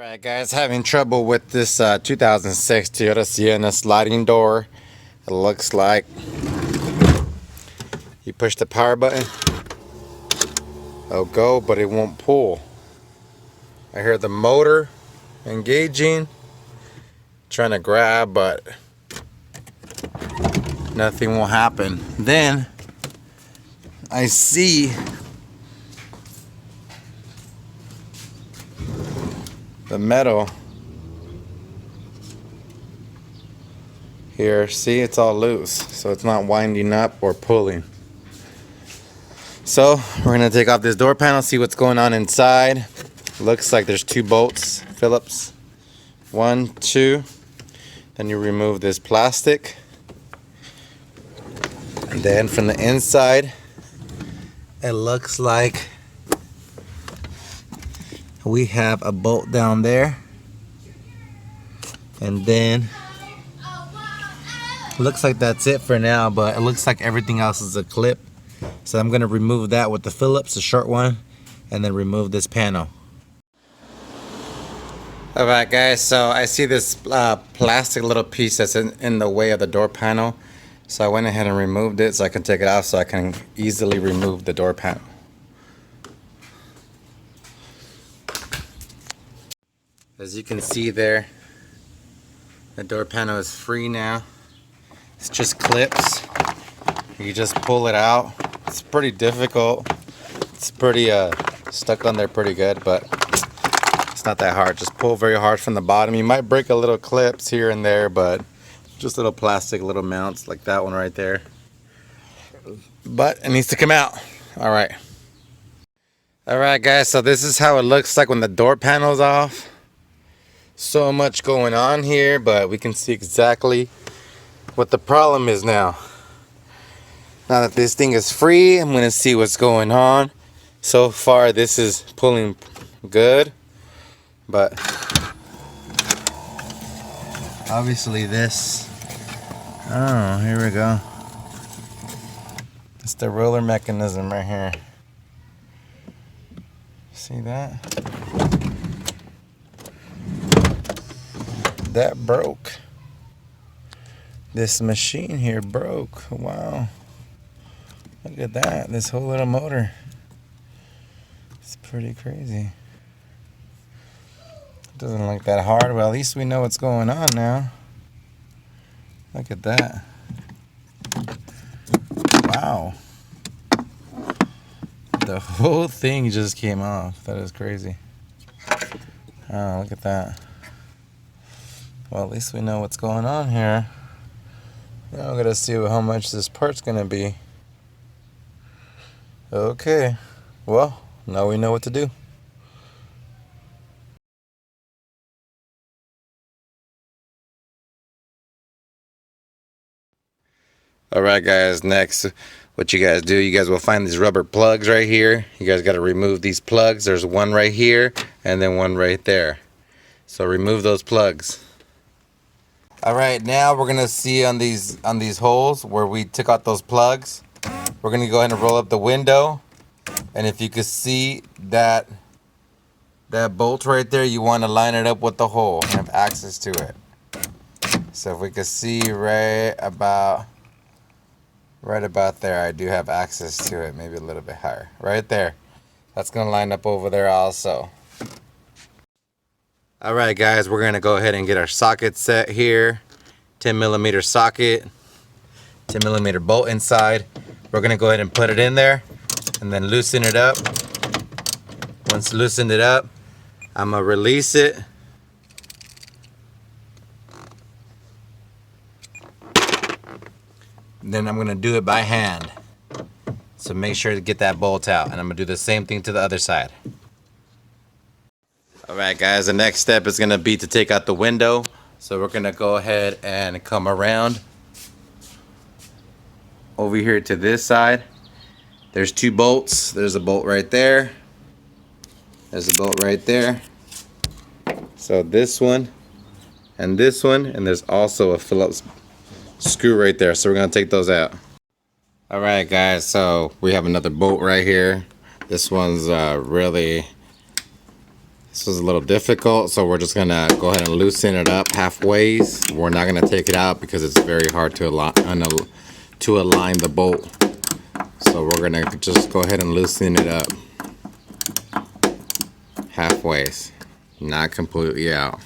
Alright guys, having trouble with this 2006 Toyota Sienna sliding door. It looks like you push the power button, it'll go, but it won't pull. I hear the motor engaging, trying to grab, but nothing will happen. Then I see the metal here. See, it's all loose, so it's not winding up or pulling. So we're gonna take off this door panel, see what's going on inside. Looks like there's two bolts, Phillips, 1, 2. Then you remove this plastic, and then from the inside it looks like we have a bolt down there, and then looks like that's it for now, but it looks like everything else is a clip. So I'm gonna remove that with the Phillips, the short one, and then remove this panel. Alright guys, so I see this plastic little piece that's in the way of the door panel. So I went ahead and removed it so I can take it off so I can easily remove the door panel. As you can see there, the door panel is free now. It's just clips. You just pull it out. It's pretty difficult. It's pretty stuck on there pretty good, but it's not that hard. Just pull very hard from the bottom. You might break a little clips here and there, but just little plastic little mounts like that one right there. But it needs to come out. Alright guys, so this is how it looks like when the door panel's off. So much going on here, but we can see exactly what the problem is now. Now that this thing is free, I'm gonna see what's going on. So far this is pulling good, but obviously this, oh, here we go. It's the roller mechanism right here. See that? That broke. This machine here broke. Wow. Look at that. This whole little motor. It's pretty crazy. It doesn't look that hard. Well, at least we know what's going on now. Look at that. Wow. The whole thing just came off. That is crazy. Oh, look at that. Well, at least we know what's going on here. Now we're gonna see how much this part's gonna be. Okay. Well, now we know what to do. Alright guys, next what you guys do, you guys will find these rubber plugs right here. You guys got to remove these plugs. There's one right here and then one right there. So remove those plugs. Alright, now we're gonna see on these holes where we took out those plugs. We're gonna go ahead and roll up the window, and if you can see that bolt right there, you want to line it up with the hole and have access to it. So if we can see right about there, I do have access to it, maybe a little bit higher. Right there. That's gonna line up over there also. Alright guys, we're gonna go ahead and get our socket set here. 10mm socket, 10mm bolt inside. We're gonna go ahead and put it in there and then loosen it up. Once loosened it up, I'm gonna release it. Then I'm gonna do it by hand. So make sure to get that bolt out, and I'm gonna do the same thing to the other side. Alright guys, the next step is going to be to take out the window. So we're going to go ahead and come around over here to this side. There's two bolts. There's a bolt right there. There's a bolt right there. So this one, and there's also a Phillips screw right there. So we're going to take those out. Alright guys, so we have another bolt right here. This one's really This was a little difficult, so we're just gonna go ahead and loosen it up halfway. We're not gonna take it out because it's very hard to align the bolt. So we're gonna just go ahead and loosen it up halfway, not completely out.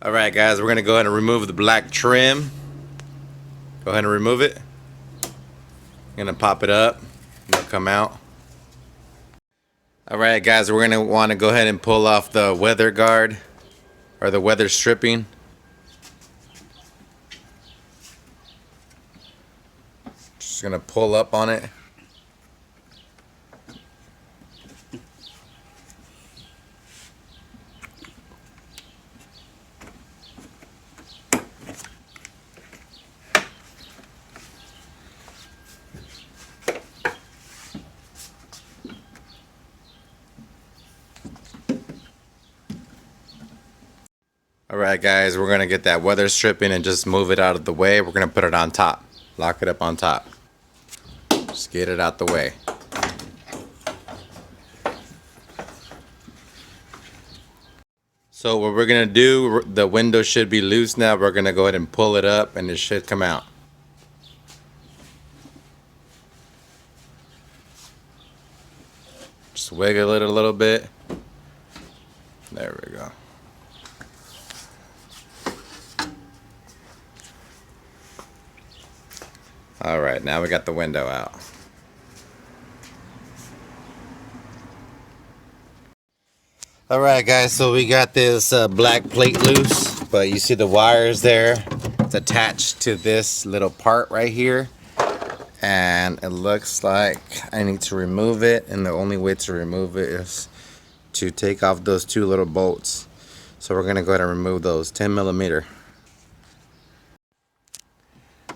Alright guys, we're gonna go ahead and remove the black trim. Go ahead and remove it. I'm gonna pop it up and it'll come out. Alright guys, we're going to want to go ahead and pull off the weather guard or the weather stripping. Just going to pull up on it. Alright guys, we're going to get that weather stripping and just move it out of the way. We're going to put it on top. Lock it up on top. Just get it out the way. So what we're going to do, the window should be loose now. We're going to go ahead and pull it up and it should come out. Just wiggle it a little bit. There we go. Alright, now we got the window out. Alright guys, so we got this black plate loose, but you see the wires there. It's attached to this little part right here. And it looks like I need to remove it, and the only way to remove it is to take off those two little bolts. So we're going to go ahead and remove those 10mm.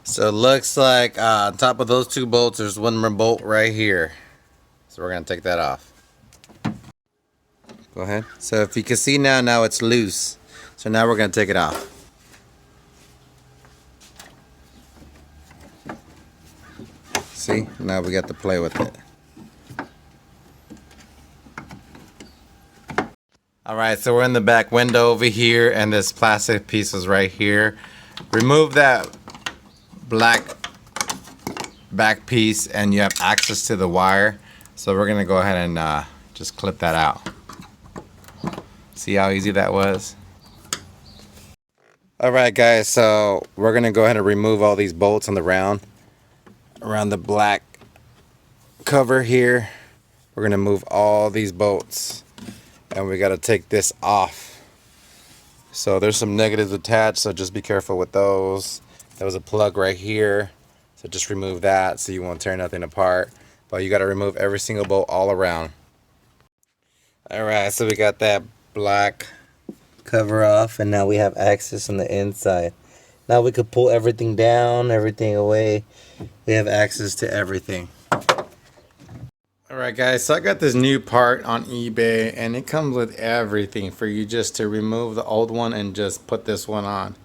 So it looks like on top of those two bolts there's one more bolt right here. So we're going to take that off. Go ahead. So if you can see now it's loose. So now we're going to take it off. See? Now we got to play with it. Alright, so we're in the back window over here, and this plastic piece is right here. Remove that black back piece and you have access to the wire. So we're gonna go ahead and just clip that out. See how easy that was? Alright guys, so we're gonna go ahead and remove all these bolts on the around the black cover here. We're gonna move all these bolts and we gotta take this off. So there's some negatives attached, so just be careful with those. There was a plug right here, so just remove that so you won't tear nothing apart. But you got to remove every single bolt all around. Alright, so we got that black cover off, and now we have access on the inside. Now we could pull everything down, everything away. We have access to everything. Alright guys, so I got this new part on eBay, and it comes with everything for you just to remove the old one and just put this one on.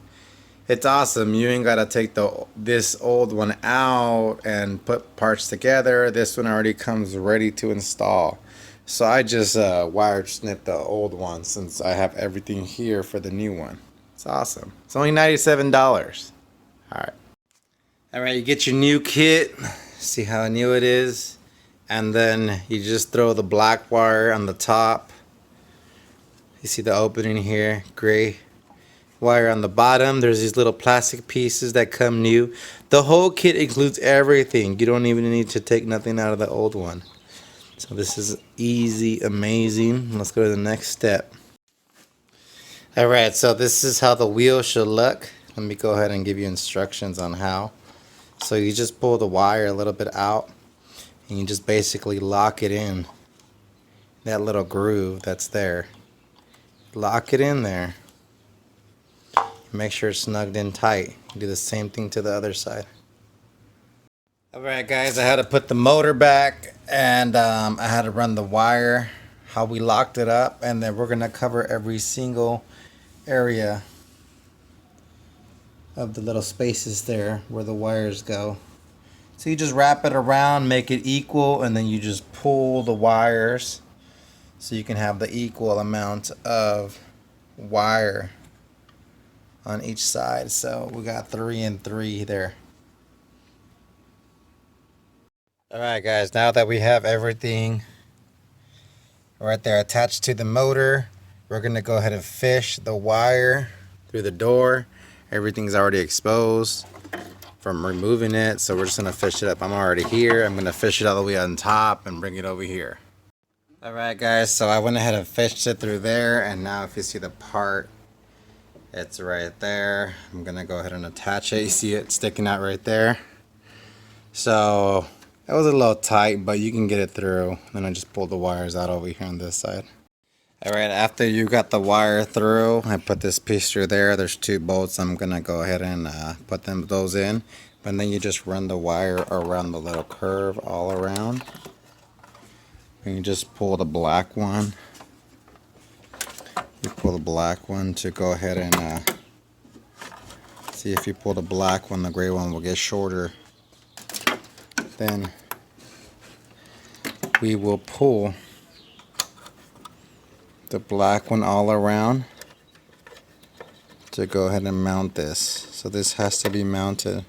It's awesome. You ain't gotta take this old one out and put parts together. This one already comes ready to install. So I just wire snipped the old one since I have everything here for the new one. It's awesome. It's only $97. Alright. Alright, you get your new kit. See how new it is. And then you just throw the black wire on the top. You see the opening here, gray wire on the bottom. There's these little plastic pieces that come new. The whole kit includes everything. You don't even need to take nothing out of the old one. So this is easy, amazing. Let's go to the next step. Alright, so this is how the wheel should look. Let me go ahead and give you instructions on how. So you just pull the wire a little bit out and you just basically lock it in. That little groove that's there. Lock it in there. Make sure it's snugged in tight. Do the same thing to the other side. Alright guys, I had to put the motor back, and I had to run the wire, how we locked it up, and then we're going to cover every single area of the little spaces there where the wires go. So you just wrap it around, make it equal, and then you just pull the wires so you can have the equal amount of wire on each side. So we got 3 and 3 there. Alright guys, now that we have everything right there attached to the motor, we're going to go ahead and fish the wire through the door. Everything's already exposed from removing it, so we're just going to fish it up. I'm already here. I'm going to fish it all the way on top and bring it over here. Alright guys, so I went ahead and fished it through there, and now if you see the part, it's right there. I'm going to go ahead and attach it. You see it sticking out right there. So it was a little tight, but you can get it through. Then I just pulled the wires out over here on this side. Alright, after you got the wire through, I put this piece through there. There's 2 bolts. I'm going to go ahead and put those in. And then you just run the wire around the little curve all around. And you just pull the black one. You pull the black one to go ahead and see if you pull the black one, the gray one will get shorter. Then we will pull the black one all around to go ahead and mount this. So this has to be mounted